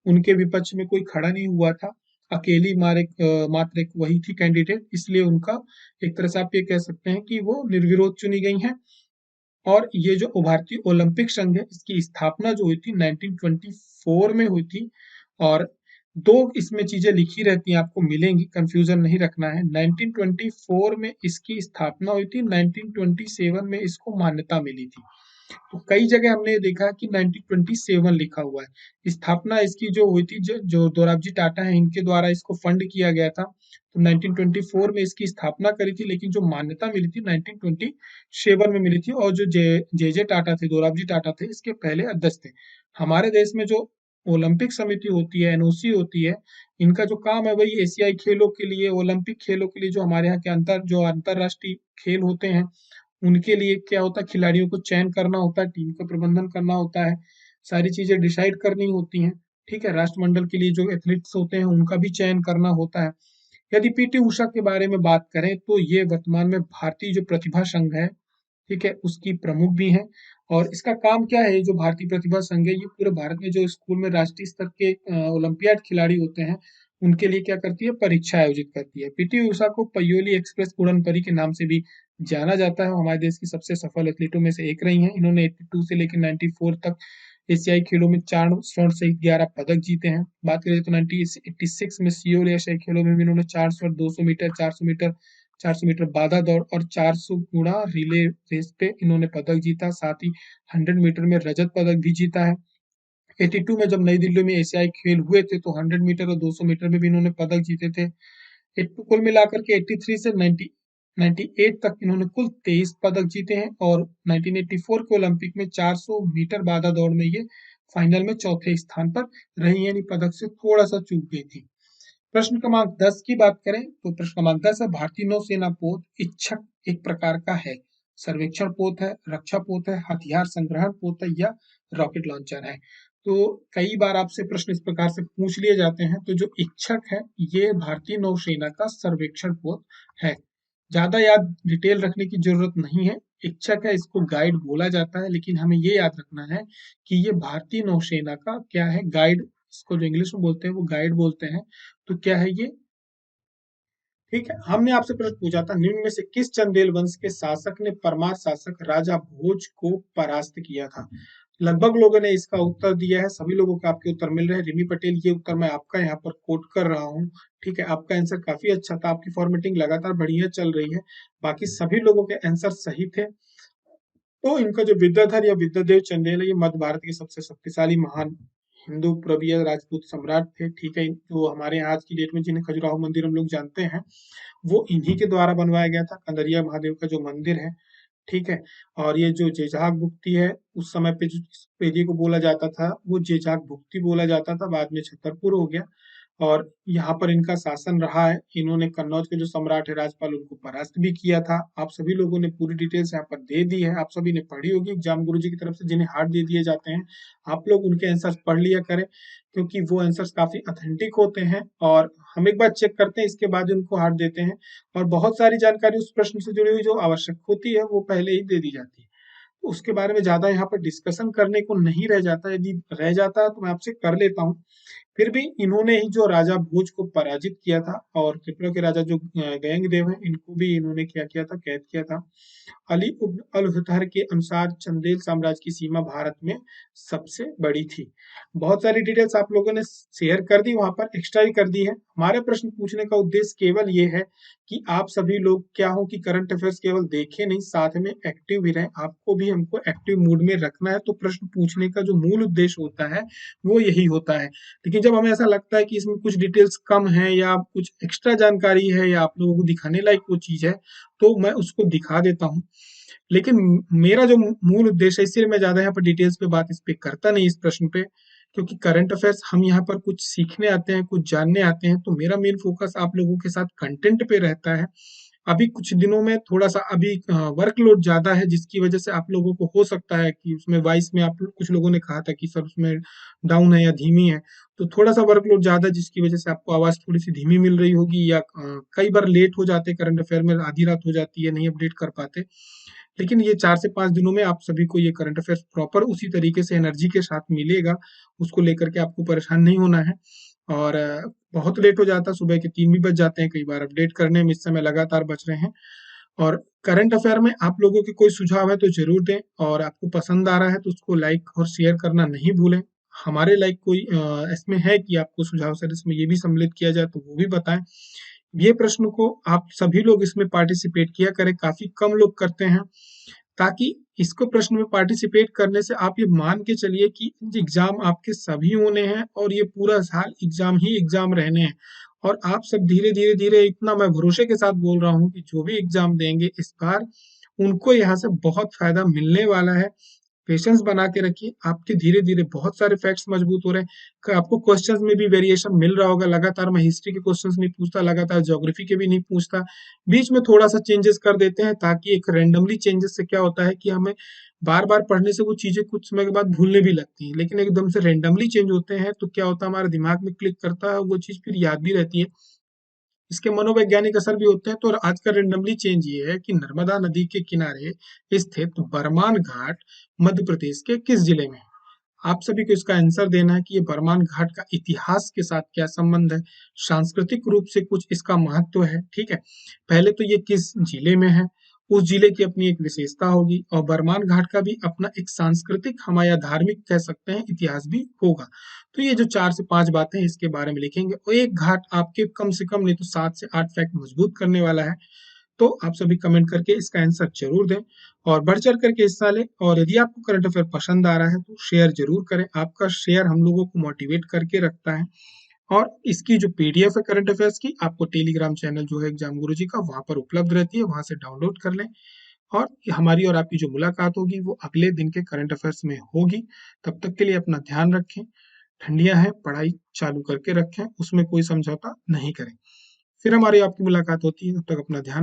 Speaker 1: उनके विपक्ष में कोई खड़ा नहीं हुआ था, अकेली मात्र एक वही थी कैंडिडेट, इसलिए उनका एक तरह से आप ये कह सकते हैं कि वो निर्विरोध चुनी गई हैं। और ये जो भारतीय ओलंपिक संघ है इसकी स्थापना जो हुई थी 1924 में हुई थी। और दो इसमें चीजें लिखी रहती हैं, आपको मिलेंगी, कंफ्यूजन नहीं रखना है। 1924 में इसकी स्थापना हुई थी, 1927 में इसको मान्यता मिली थी। तो कई जगह हमने ये देखा कि 1927 लिखा हुआ है। स्थापना इसकी जो हुई थी, जो दोराबजी टाटा है इनके द्वारा इसको फंड किया गया था, तो 1924 में इसकी स्थापना करी थी, लेकिन जो मान्यता मिली थी 1927 में मिली थी। और जो जे जे टाटा थे, दोराबजी टाटा थे, इसके पहले अध्यक्ष थे। हमारे देश में जो ओलंपिक समिति होती है, एनओसी होती है, इनका जो काम है वही एशियाई खेलों के लिए, ओलंपिक खेलों के लिए, जो हमारे यहाँ के अंतरराष्ट्रीय खेल होते हैं उनके लिए क्या होता है, खिलाड़ियों को चयन करना होता है, टीम का प्रबंधन करना होता है, सारी चीजें डिसाइड करनी होती हैं। ठीक है। राष्ट्रमंडल के लिए जो एथलीट्स होते हैं उनका भी चयन करना होता है। यदि पीटी उषा के बारे में बात करें तो ये वर्तमान में भारतीय जो प्रतिभा संघ है, ठीक है, उसकी प्रमुख भी हैं। और इसका काम क्या है, जो भारतीय प्रतिभा संघ है ये पूरे भारत में जो स्कूल में राष्ट्रीय स्तर के ओलंपियाड खिलाड़ी होते हैं उनके लिए क्या करती है, परीक्षा आयोजित करती है। पीटी उषा को पयोली एक्सप्रेस उड़न परी के नाम से भी जाना जाता है। हमारे देश की सबसे सफल एथलीटों में से एक रही हैं। इन्होंने 82 से लेकर 94 तक एशियाई खेलों में 4 स्वर्ण सहित 11 पदक जीते हैं। बात करें तो 1986 में सियोल एशियाई खेलों में भी इन्होंने 4 स्वर्ण, 200 मीटर, 400 मीटर, 400 मीटर बाधा दौड़ और 400 गुणा रिले रेस पे इन्होंने पदक जीता। साथ ही 100 मीटर में रजत पदक भी जीता है। 82 में जब नई दिल्ली में एशियाई खेल हुए थे तो 100 मीटर और 200 मीटर में भी इन्होंने पदक जीते थे। कुल मिलाकर के 83 से 98 तक इन्होंने कुल 23 पदक जीते हैं और 1984 के ओलंपिक में 400 मीटर बाधा दौड़ में ये फाइनल में चौथे स्थान पर रही, यानी पदक से थोड़ा सा चूक गई थी। प्रश्न क्रमांक 10 की बात करें तो प्रश्न क्रमांक 10 है, भारतीय नौसेना पोत इच्छक एक प्रकार का है। सर्वेक्षण पोत है, रक्षा पोत है, हथियार संग्रहण पोत है या रॉकेट लॉन्चर है। तो कई बार आपसे प्रश्न इस प्रकार से पूछ लिए जाते हैं। तो जो इच्छक है ये भारतीय नौसेना का सर्वेक्षण पोत है। ज्यादा याद डिटेल रखने की जरूरत नहीं है। इच्छक है, इसको गाइड बोला जाता है, लेकिन हमें ये याद रखना है कि ये भारतीय नौसेना का क्या है, गाइड। इसको जो इंग्लिश में बोलते हैं वो गाइड बोलते हैं। तो क्या है ये, ठीक है। हमने आपसे प्रश्न पूछा था, निम्न में से किस चंदेल वंश के शासक ने परमार शासक राजा भोज को परास्त किया था। लगभग लोगों ने इसका उत्तर दिया है, सभी लोगों के आपके उत्तर मिल रहे हैं। रिमी पटेल, ये उत्तर मैं आपका यहाँ पर कोट कर रहा हूँ, ठीक है। आपका आंसर काफी अच्छा था, आपकी फॉर्मेटिंग लगातार बढ़िया चल रही है, बाकी सभी लोगों के आंसर सही थे। तो इनका जो विद्याधर या विद्यादेव चंदेल है, ये मध्य भारत के सबसे शक्तिशाली महान हिंदू पुरबिया राजपूत सम्राट थे, ठीक है। जो हमारे यहाँ आज की डेट में जिन्हें खजुराहो मंदिर हम लोग जानते हैं, वो इन्हीं के द्वारा बनवाया गया था। कंदरिया महादेव का जो मंदिर है, ठीक है। और ये जो जेजाग भुक्ति है, उस समय पे जो इस एरिया को बोला जाता था वो जेजाग भुक्ति बोला जाता था, बाद में छतरपुर हो गया। और यहाँ पर इनका शासन रहा है। इन्होंने कन्नौज के जो सम्राट है राजपाल, उनको परास्त भी किया था। आप सभी लोगों ने पूरी डिटेल्स यहाँ पर दे दी है, आप सभी ने पढ़ी होगी एग्जाम गुरुजी की तरफ से, जिन्हें हार्ड दे दिए जाते हैं। आप लोग उनके आंसर्स पढ़ लिया करें, क्योंकि वो आंसर्स काफी ऑथेंटिक होते हैं और हम एक बार चेक करते हैं, इसके बाद उनको हार्ड देते हैं। और बहुत सारी जानकारी उस प्रश्न से जुड़ी हुई जो आवश्यक होती है वो पहले ही दे दी जाती है। उसके बारे में ज्यादा यहाँ पर डिस्कशन करने को नहीं रह जाता। यदि रह जाता है तो मैं आपसे कर लेता हूँ। फिर भी इन्होंने ही जो राजा भोज को पराजित किया था, और त्रिपुरा के राजा जो गयंगदेव हैं, इनको भी इन्होंने क्या किया था, कैद किया था। अली इब्न अल हुथर के अनुसार चंदेल साम्राज्य की सीमा भारत में सबसे बड़ी थी। बहुत सारी डिटेल्स आप लोगों ने शेयर कर दी, वहां पर एक्स्ट्रा ही कर दी है। हमारे प्रश्न पूछने का उद्देश्य केवल ये है कि आप सभी लोग क्या हो कि करंट अफेयर्स केवल देखें नहीं, साथ में एक्टिव भी रहें। आपको भी हमको एक्टिव मूड में रखना है। तो प्रश्न पूछने का जो मूल उद्देश्य होता है वो यही होता है। लेकिन जब हमें ऐसा लगता है कि इसमें कुछ डिटेल्स कम है या कुछ एक्स्ट्रा जानकारी है या आप लोगों को दिखाने लायक वो चीज है, तो मैं उसको दिखा देता हूँ। लेकिन मेरा जो मूल उद्देश्य है, इसलिए मैं ज्यादा यहाँ पर डिटेल्स पे बात इस पे करता नहीं इस प्रश्न पे, क्योंकि करंट अफेयर्स हम यहाँ पर कुछ सीखने आते हैं, कुछ जानने आते हैं। तो मेरा मेन फोकस आप लोगों के साथ कंटेंट पे रहता है। अभी कुछ दिनों में थोड़ा सा अभी वर्कलोड ज्यादा है, जिसकी वजह से आप लोगों को हो सकता है कि उसमें वॉइस में आप कुछ लोगों ने कहा था कि सर उसमें डाउन है या धीमी है। तो थोड़ा सा वर्कलोड ज्यादा है, जिसकी वजह से आपको आवाज थोड़ी सी धीमी मिल रही होगी, या कई बार लेट हो जाते, करंट अफेयर में आधी रात हो जाती है, नहीं अपडेट कर पाते। लेकिन ये 4 से 5 दिनों में आप सभी को ये करंट अफेयर्स प्रॉपर उसी तरीके से एनर्जी के साथ मिलेगा। उसको लेकर के आपको परेशान नहीं होना है। और बहुत लेट हो जाता, सुबह के 3 भी बज जाते हैं कई बार अपडेट करने में, इस समय लगातार बच रहे हैं। और करंट अफेयर में आप लोगों के कोई सुझाव है तो जरूर दें, और आपको पसंद आ रहा है तो उसको लाइक और शेयर करना नहीं भूलें। हमारे लाइक कोई इसमें है कि आपको सुझाव सर इसमें ये भी सम्मिलित किया जाए तो वो भी बताएं। ये प्रश्न को आप सभी लोग इसमें पार्टिसिपेट किया करें, काफी कम लोग करते हैं, ताकि इसको प्रश्न में पार्टिसिपेट करने से आप ये मान के चलिए कि एग्जाम आपके सभी होने हैं और ये पूरा साल एग्जाम ही एग्जाम रहने हैं। और आप सब धीरे धीरे धीरे, इतना मैं भरोसे के साथ बोल रहा हूँ कि जो भी एग्जाम देंगे इस बार, उनको यहाँ से बहुत फायदा मिलने वाला है। पेशेंस बना के रखिए, आपके धीरे धीरे बहुत सारे फैक्ट्स मजबूत हो रहे हैं। आपको क्वेश्चंस में भी वेरिएशन मिल रहा होगा, लगातार मैं हिस्ट्री के क्वेश्चंस नहीं पूछता, लगातार ज्योग्राफी के भी नहीं पूछता, बीच में थोड़ा सा चेंजेस कर देते हैं, ताकि एक रैंडमली चेंजेस से क्या होता है कि हमें बार बार पढ़ने से वो चीजें कुछ समय के बाद भूलने भी लगती हैं। लेकिन एकदम से रैंडमली चेंज होते हैं तो क्या होता है, हमारे दिमाग में क्लिक करता है, वो चीज फिर याद भी रहती है। इसके मनोवैज्ञानिक असर भी होते हैं। तो आज का रेंडमली चेंज ये है कि नर्मदा नदी के किनारे स्थित बरमान घाट मध्य प्रदेश के किस जिले में है। आप सभी को इसका आंसर देना है कि ये बरमान घाट का इतिहास के साथ क्या संबंध है, सांस्कृतिक रूप से कुछ इसका महत्व है, ठीक है। पहले तो ये किस जिले में है, उस जिले की अपनी एक विशेषता होगी, और बरमान घाट का भी अपना एक सांस्कृतिक या धार्मिक कह सकते हैं इतिहास भी होगा। तो ये जो 4 से 5 बातें हैं इसके बारे में लिखेंगे, और एक घाट आपके कम से कम नहीं तो 7 से 8 फैक्ट मजबूत करने वाला है। तो आप सभी कमेंट करके इसका आंसर जरूर दें और बढ़ चढ़ करके हिस्सा लें। और यदि आपको करंट अफेयर पसंद आ रहा है तो शेयर जरूर करें, आपका शेयर हम लोगों को मोटिवेट करके रखता है। और इसकी जो पीडीएफ है करंट अफेयर्स की, आपको टेलीग्राम चैनल जो है एग्जाम गुरु जी का, वहां पर उपलब्ध रहती है, वहां से डाउनलोड कर लें। और हमारी और आपकी जो मुलाकात होगी वो अगले दिन के करंट अफेयर्स में होगी। तब तक के लिए अपना ध्यान रखें, ठंडियां हैं, पढ़ाई चालू करके रखें, उसमें कोई समझौता नहीं करें। फिर हमारी आपकी मुलाकात होती है, तब तक अपना ध्यान